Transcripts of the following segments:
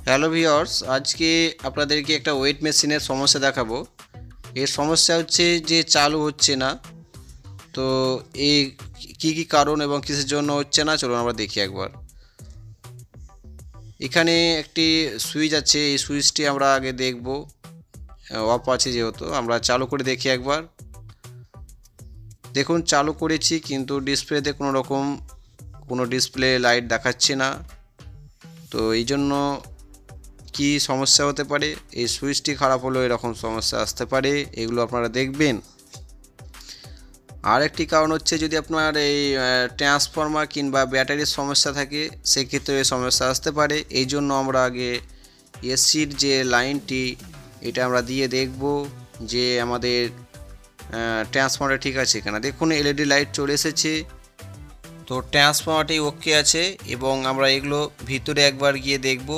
Hello viewers, আজকে আপনাদেরকে একটা ওয়েট মেশিনের সমস্যা দেখাবো। এর সমস্যা হচ্ছে যে চালু হচ্ছে না। তো এই কি কারণ এবং কিসের জন্য হচ্ছে না, চলুন আমরা দেখি একবার। এখানে একটি সুইচ আছে, এই সুইচটি আমরা আগে দেখব। অফ আছে যেহেতু, আমরা চালু করে দেখি একবার। দেখুন চালু করেছি, কিন্তু ডিসপ্লেতে কোনো ডিসপ্লে লাইট দেখাচ্ছে না। তো এই জন্য কি সমস্যা হতে পারে, এই সুইচটি খারাপ হলেও এরকম সমস্যা আসতে পারে, এগুলো আপনারা দেখবেন। আর একটি কারণ হচ্ছে, যদি আপনার এই ট্রান্সফরমার কিংবা ব্যাটারির সমস্যা থাকে, সেক্ষেত্রে এই সমস্যা আসতে পারে। এই জন্য আমরা আগে এসির যে লাইনটি, এটা আমরা দিয়ে দেখব যে আমাদের ট্রান্সফরমারটা ঠিক আছে কিনা। দেখুন এলইডি লাইট চলে এসেছে, তো ট্রান্সফরমারটি ওকে আছে। এবং আমরা এগুলো ভিতরে একবার গিয়ে দেখব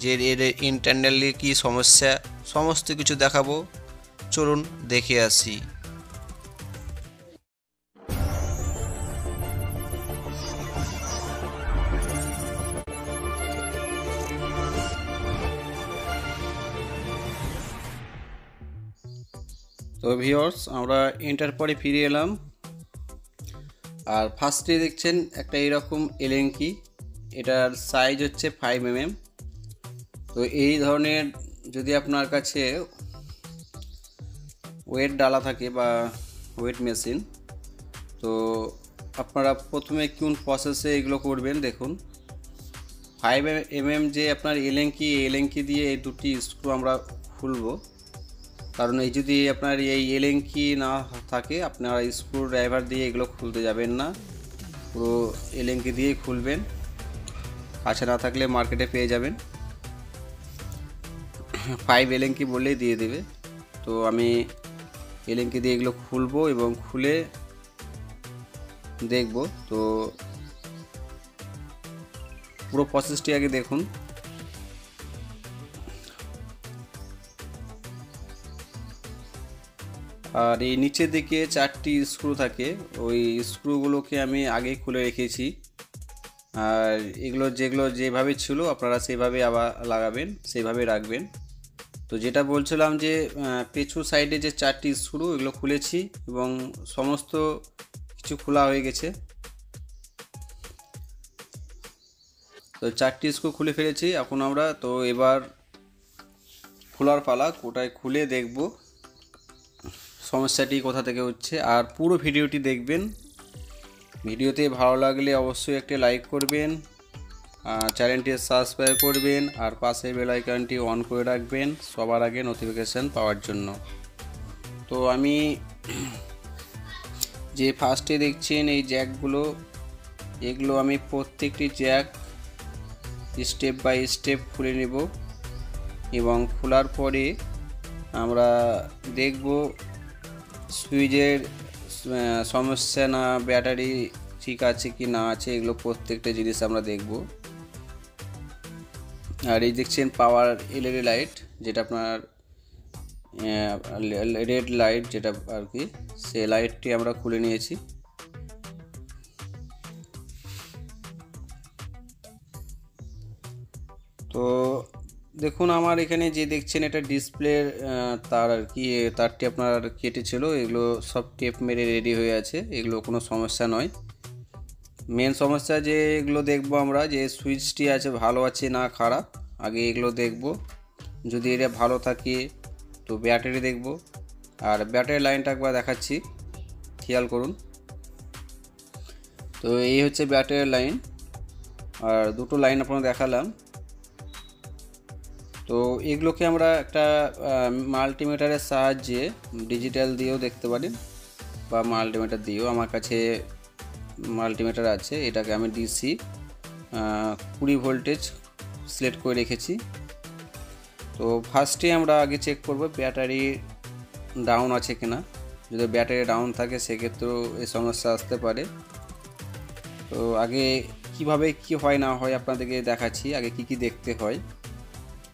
যে এর ইন্টারনালি কি সমস্যা, সমস্ত কিছু দেখাবো। চলুন দেখে আসি। তো ভিউয়ার্স, আমরা এন্টার পরে ফিরে এলাম। আর ফার্স্টে দেখছেন একটা এরকম এলেঙ্কি, এটার সাইজ হচ্ছে 5 mm। তো এই ধরনের যদি আপনার কাছে ওয়েট ডালা থাকে বা ওয়েট মেশিন, তো আপনারা প্রথমে কোন প্রসেসে এগুলো করবেন দেখুন। 5 mm যে আপনার এলেঙ্কি দিয়ে এই দুটি স্ক্রু আমরা খুলব। কারণ এই যদি আপনার এই এলেঙ্কি না থাকে, আপনারা স্ক্রু ড্রাইভার দিয়ে এগুলো খুলতে যাবেন না, পুরো এলেঙ্কি দিয়েই খুলবেন। কাছে না থাকলে মার্কেটে পেয়ে যাবেন, 5 এলেঙ্কি বললেই দিয়ে দেবে। তো আমি এলেঙ্কি দিয়ে এগুলো খুলবো এবং খুলে দেখব। তো পুরো প্রসেসটি আগে দেখুন। আর এই নিচের দিকে 4টি স্ক্রু থাকে, ওই স্ক্রুগুলোকে আমি আগেই খুলে রেখেছি। আর এগুলো যেভাবে ছিল আপনারা সেভাবে আবার লাগাবেন, সেভাবে রাখবেন। তো যেটা বলছিলাম যে পেছু সাইডে যে 4টি স্ক্রু, এগুলো খুলেছি এবং সমস্ত কিছু খোলা হয়ে গেছে। তো 4টি স্ক্রু খুলে ফেলেছি। এখন আমরা তো এবার খোলার পালা, কোটায় খুলে দেখব সমস্যাটি কোথা থেকে হচ্ছে। আর পুরো ভিডিওটি দেখবেন। ভিডিওতে ভালো লাগলে অবশ্যই একটি লাইক করবেন, চ্যানেলটি সাবস্ক্রাইব করবেন, আর পাশে বেল আইকনটি অন করে রাখবেন সবার আগে নোটিফিকেশান পাওয়ার জন্য। তো আমি যে ফার্স্টে দেখছেন এই জ্যাকগুলো, এগুলো আমি প্রত্যেকটি জ্যাক স্টেপ বাই স্টেপ খুলে নেব। এবং খোলার পরে আমরা দেখব সুইচের সমস্যা না ব্যাটারি ঠিক আছে কি না আছে, এগুলো প্রত্যেকটা জিনিস আমরা দেখব। আর এই দেখছেন পাওয়ার এলইডি লাইট, যেটা আপনার রেড লাইট যেটা আর কি, সে লাইটটি আমরা খুলে নিয়েছি। তো দেখুন আমার এখানে যে দেখছেন এটা ডিসপ্লের তার আর কি, তারটি আপনার কেটেছিল, এগুলো সব টেপ মেরে রেডি হয়ে আছে, এগুলো কোনো সমস্যা নয়। মেন সমস্যা যে এগুলো দেখবো আমরা, যে সুইচটি আছে ভালো আছে না খারাপ, আগে এগুলো দেখব। যদি এটা ভালো থাকে তো ব্যাটারি দেখব। আর ব্যাটারি লাইনটা একবার দেখাচ্ছি, খেয়াল করুন। তো এই হচ্ছে ব্যাটারি লাইন, আর দুটো লাইন আপনারা দেখালাম। তো এগুলোকে আমরা একটা মাল্টিমিটারের সাহায্যে ডিজিটাল দিয়েও দেখতে পারি বা মাল্টিমিটার দিয়েও। আমার কাছে মাল্টিমিটার আছে, এটাকে আমি ডিসি 20 ভোল্টেজ সিলেক্ট করে রেখেছি। তো ফার্স্টে আমরা আগে চেক করব ব্যাটারি ডাউন আছে কিনা। যদি ব্যাটারি ডাউন থাকে সেক্ষেত্রেও এই সমস্যা আসতে পারে। তো আগে কিভাবে কি হয় না হয় আপনাদেরকে দেখাচ্ছি, আগে কি দেখতে হয়।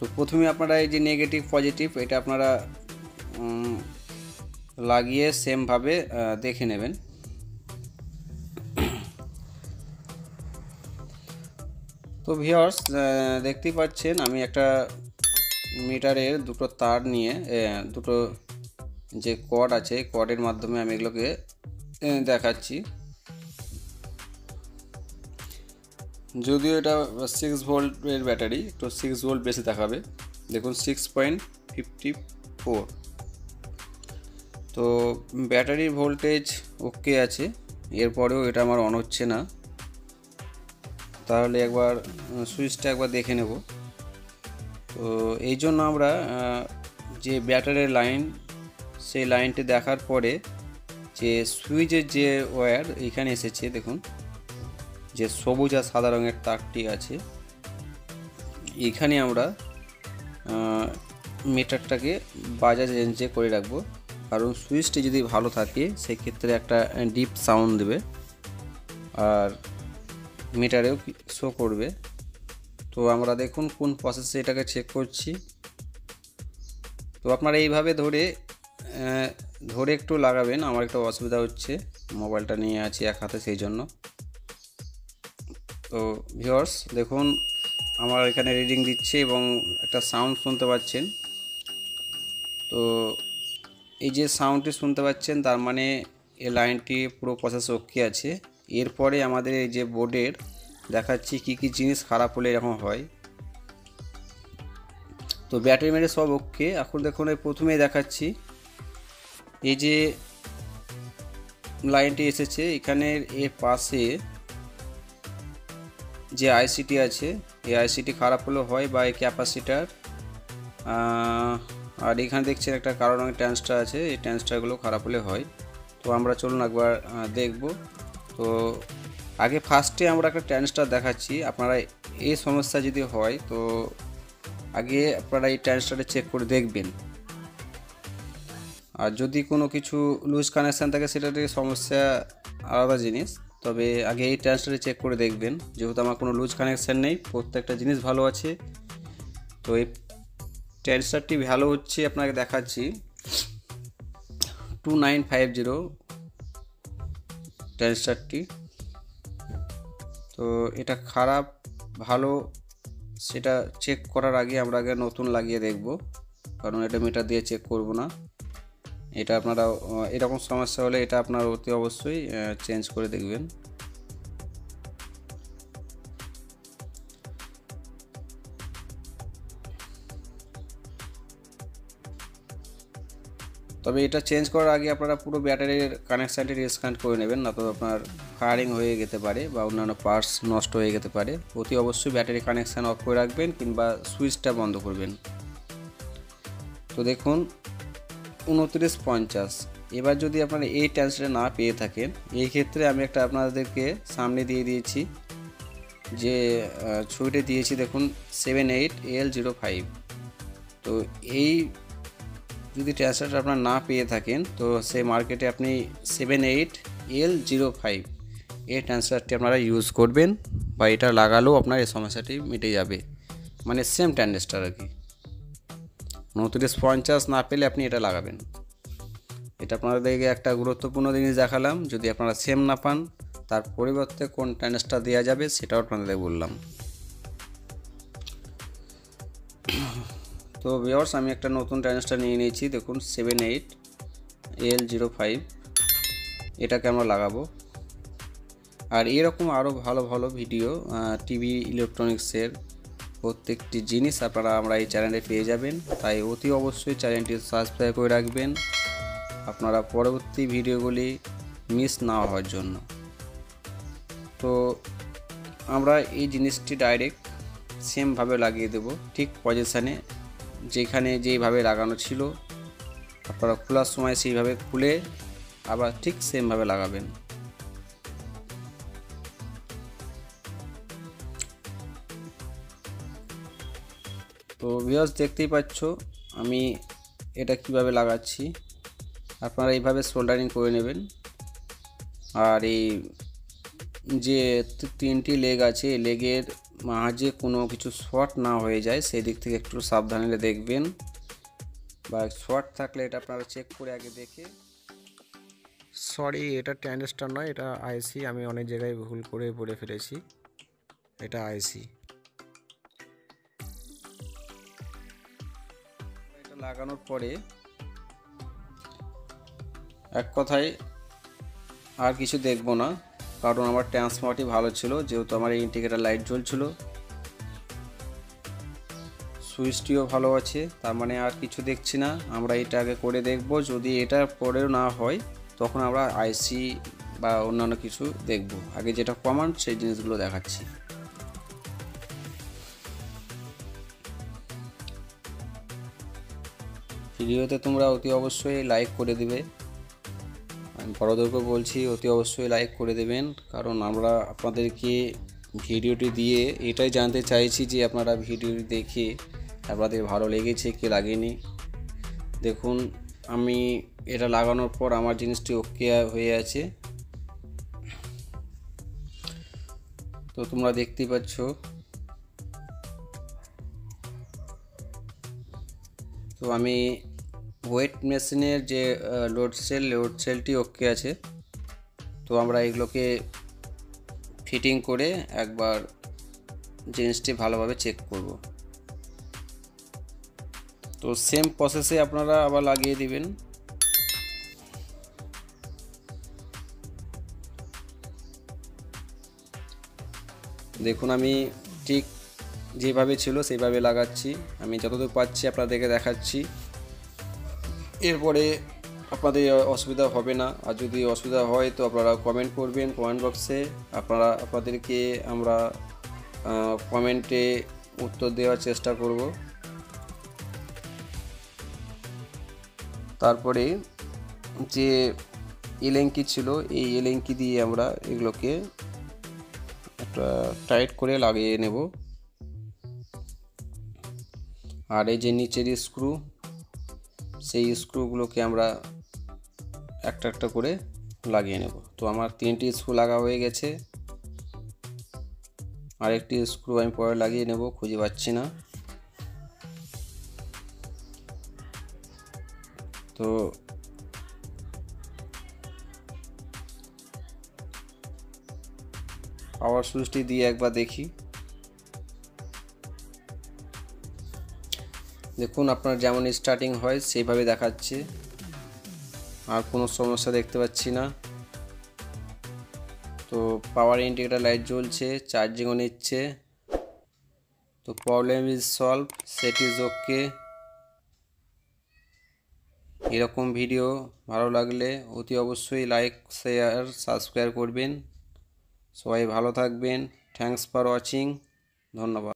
তো প্রথমে আপনারা এই যে নেগেটিভ পজিটিভ, এটা আপনারা লাগিয়ে সেমভাবে দেখে নেবেন। তো তো ভিউয়ার্স দেখতেই পাচ্ছেন আমি একটা মিটারের দুটো তার নিয়ে দুটো যে কর্ড আছে কর্ডের মাধ্যমে আমি এগুলোকে দেখাচ্ছি। যদিও এটা 6 ভোল্টের ব্যাটারি, তো 6 ভোল্ট বেশি দেখাবে। দেখুন 6.54। তো ব্যাটারির ভোল্টেজ ওকে আছে, এরপরেও এটা আমার অন হচ্ছে না। তাহলে একবার সুইচটা একবার দেখে নেব। তো এই জন্য আমরা যে ব্যাটারির লাইন, সেই লাইনটি দেখার পরে যে সুইচের যে ওয়্যার এইখানে এসেছে, দেখুন যে সবুজ আর সাদা রঙের তারটি আছে, এইখানে আমরা মিটারটাকে বাজার রেঞ্জে করে রাখবো। কারণ সুইচটি যদি ভালো থাকে সেক্ষেত্রে একটা ডিপ সাউন্ড দেবে আর মিটারেও শো করবে। তো আমরা দেখুন কোন প্রসেসে এটাকে চেক করছি। তো আপনারা এইভাবে ধরে একটু লাগাবেন। আমার একটু অসুবিধা হচ্ছে, মোবাইলটা নিয়ে আছি এক হাতে, সেই জন্য। তো ভিউয়ার্স দেখুন আমার এখানে রিডিং দিচ্ছে এবং একটা সাউন্ড শুনতে পাচ্ছেন। তো এই যে সাউন্ডটি শুনতে পাচ্ছেন তার মানে এই লাইনটি পুরো প্রসেস ওকে আছে। এরপরে আমাদের এই যে বোর্ডের দেখাচ্ছি কি কি জিনিস খারাপ হলে এরকম হয়। তো ব্যাটারি মেরে সব ওকে। এখন দেখুন এই প্রথমেই দেখাচ্ছি এই যে লাইনটি এসেছে, এখানের এর পাশে যে আইসিটি আছে, এই আইসিটি খারাপ হলেও হয় বা এই ক্যাপাসিটার। আর এখানে দেখছেন একটা কালো রঙের ট্রান্সটার আছে, এই ট্রান্সটারগুলো খারাপ হলে হয়। তো আমরা চলুন একবার দেখব। তো আগে ফার্স্টে আমরা একটা ট্রান্সটার দেখাচ্ছি। আপনারা এই সমস্যা যদি হয় তো আগে আপনারা এই ট্রান্সটারটা চেক করে দেখবেন। আর যদি কোনো কিছু লুজ কানেকশান থাকে সেটা থেকে সমস্যা আলাদা জিনিস, তবে আগে এই ট্রান্সটারে চেক করে দেখবেন। যেহেতু আমার কোনো লুজ কানেকশান নেই, প্রত্যেকটা জিনিস ভালো আছে। তো এই ট্রান্সটারটি ভালো হচ্ছে, আপনাকে দেখাচ্ছি 2950 ট্রান্সটারটি। তো এটা খারাপ ভালো সেটা চেক করার আগে আমরা আগে নতুন লাগিয়ে দেখব, কারণ এটা মিটার দিয়ে চেক করব না। এটা আপনারা এরকম সমস্যা হলে এটা আপনারা অতি অবশ্যই চেঞ্জ করে দেখবেন। তবে এটা চেঞ্জ করার আগে আপনারা পুরো ব্যাটারির কানেকশানটি ডিসকানেক্ট করে নেবেন, না তো আপনার ফায়ারিং হয়ে যেতে পারে বা অন্যান্য পার্টস নষ্ট হয়ে যেতে পারে। অতি অবশ্যই ব্যাটারি কানেকশান অফ করে রাখবেন কিংবা সুইচটা বন্ধ করবেন। তো দেখুন 2950। এবার যদি আপনারা এই ট্রান্সটার না পেয়ে থাকেন, এই ক্ষেত্রে আমি একটা আপনাদেরকে সামনে দিয়ে দিয়েছি, যে ছবিটা দিয়েছি দেখুন 78L05। তো এই যদি ট্রান্সটারটা আপনার না পেয়ে থাকেন তো সেই মার্কেটে আপনি 78L05 এই ট্রান্সটারটি আপনারা ইউজ করবেন, বা এটা লাগালেও আপনার এই সমস্যাটি মিটে যাবে। মানে সেম ট্রান্সটার আর কি। 2950 না পেলে আপনি এটা লাগাবেন। এটা আপনাদেরকে একটা গুরুত্বপূর্ণ জিনিস দেখালাম। যদি আপনারা সেম না পান তার পরিবর্তে কোন ট্রান্সটার দেওয়া যাবে সেটাও আপনাদের বললাম। তো ভিউয়ার্স আমি একটা নতুন ট্রান্সটার নিয়ে নিয়েছি, দেখুন 78L05, এটাকে আমরা লাগাবো। আর এরকম আরও ভালো ভালো ভিডিও টিভি ইলেকট্রনিক্সের প্রত্যেকটি জিনিস আমরা এই চ্যানেলে পেয়ে যাবেন। তাই অতি অবশ্যই চ্যানেলটি সাবস্ক্রাইব করে রাখবেন আপনারা পরবর্তী ভিডিওগুলি মিস না হওয়ার জন্য। তো আমরা এই জিনিসটি ডাইরেক্ট সেমভাবে লাগিয়ে দেব, ঠিক পজিশানে যেখানে যেইভাবে লাগানো ছিল আপনারা খোলার সময় সেইভাবে খুলে আবার ঠিক সেমভাবে লাগাবেন। তো ভিউয়ার্স দেখতেই পাচ্ছ আমি এটা কিভাবে লাগাচ্ছি। আপনারা এইভাবে সোল্ডারিং করে নেবেন। আর এই যে তিনটি লেগ আছে, এই লেগের মাঝে কোনো কিছু শর্ট না হয়ে যায় সেই দিক থেকে একটু সাবধানে দেখবেন, বা শর্ট থাকলে এটা আপনারা চেক করে আগে দেখে। সরি, এটা ট্রানজিস্টর নয়, এটা আইসি। আমি অনেক জায়গায় ভুল করে বলে ফেলেছি, এটা আইসি। লাগানোর পরে এক কথায় আর কিছু দেখব না, কারণ আমার ট্রান্সফর্মারটি ভালো ছিল, যেহেতু আমার এই ইন্ডিকেটর লাইট জ্বলছিল, সুইচটিও ভালো আছে, তার মানে আর কিছু দেখছি না। আমরা এটা আগে করে দেখব, যদি এটা পরেও না হয় তখন আমরা আইসি বা অন্যান্য কিছু দেখব। আগে যেটা কমন সেই জিনিসগুলো দেখাচ্ছি। ভিডিওতে তোমরা অতি অবশ্যই লাইক করে দিবে, আমি বড়দেরকে বলছি অতি অবশ্যই লাইক করে দেবেন, কারণ আমরা আপনাদেরকে ভিডিওটি দিয়ে এটাই জানতে চাইছি যে আপনারা ভিডিওটি দেখে আপনাদের ভালো লেগেছে কি লাগেনি। দেখুন আমি এটা লাগানোর পর আমার জিনিসটি ওকে হয়ে আছে, তো তোমরা দেখতেই পাচ্ছ। তো আমি ওয়েট মেশিনের যে লোড সেলটি ওকে আছে, তো আমরা এগুলোকে ফিটিং করে একবার জিনিসটি ভালোভাবে চেক করব। তো সেম প্রসেসে আপনারা আবার লাগিয়ে দিবেন। দেখুন আমি ঠিক যেভাবে ছিল সেইভাবে লাগাচ্ছি, আমি যতদূর পাচ্ছি আপনাদেরকে দেখাচ্ছি। এরপরে আপনাদের অসুবিধা হবে না, আর যদি অসুবিধা হয় তো আপনারা কমেন্ট করবেন কমেন্ট বক্সে, আপনাদেরকে আমরা কমেন্টে উত্তর দেওয়ার চেষ্টা করব। তারপরে যে এলেঙ্কি ছিল, এই এলেঙ্কি দিয়ে আমরা এগুলোকে একটা টাইট করে লাগিয়ে নেব। আর এই যে নিচের স্ক্রু, সেই স্ক্রুগুলোকে আমরা একটা একটা করে লাগিয়ে নেব। তো আমার 3টি স্ক্রু লাগা হয়ে গেছে, আরেকটি স্ক্রু আমি পরে লাগিয়ে নেব, খুঁজে পাচ্ছি না। তো পাওয়ার সুইচটি দিয়ে একবার দেখি। দেখুন আপনার যেমন স্টার্টিং হয় সেইভাবে দেখাচ্ছে, আর কোনো সমস্যা দেখতে পাচ্ছি না। তো পাওয়ার ইন্ডিকেটর লাইট জ্বলছে, চার্জিংও নিচ্ছে, তো problem is solve, set is okay. এরকম ভিডিও ভালো লাগলে অতি অবশ্যই লাইক শেয়ার সাবস্ক্রাইব করবেন। সবাই ভালো থাকবেন। Thanks for watching. ধন্যবাদ।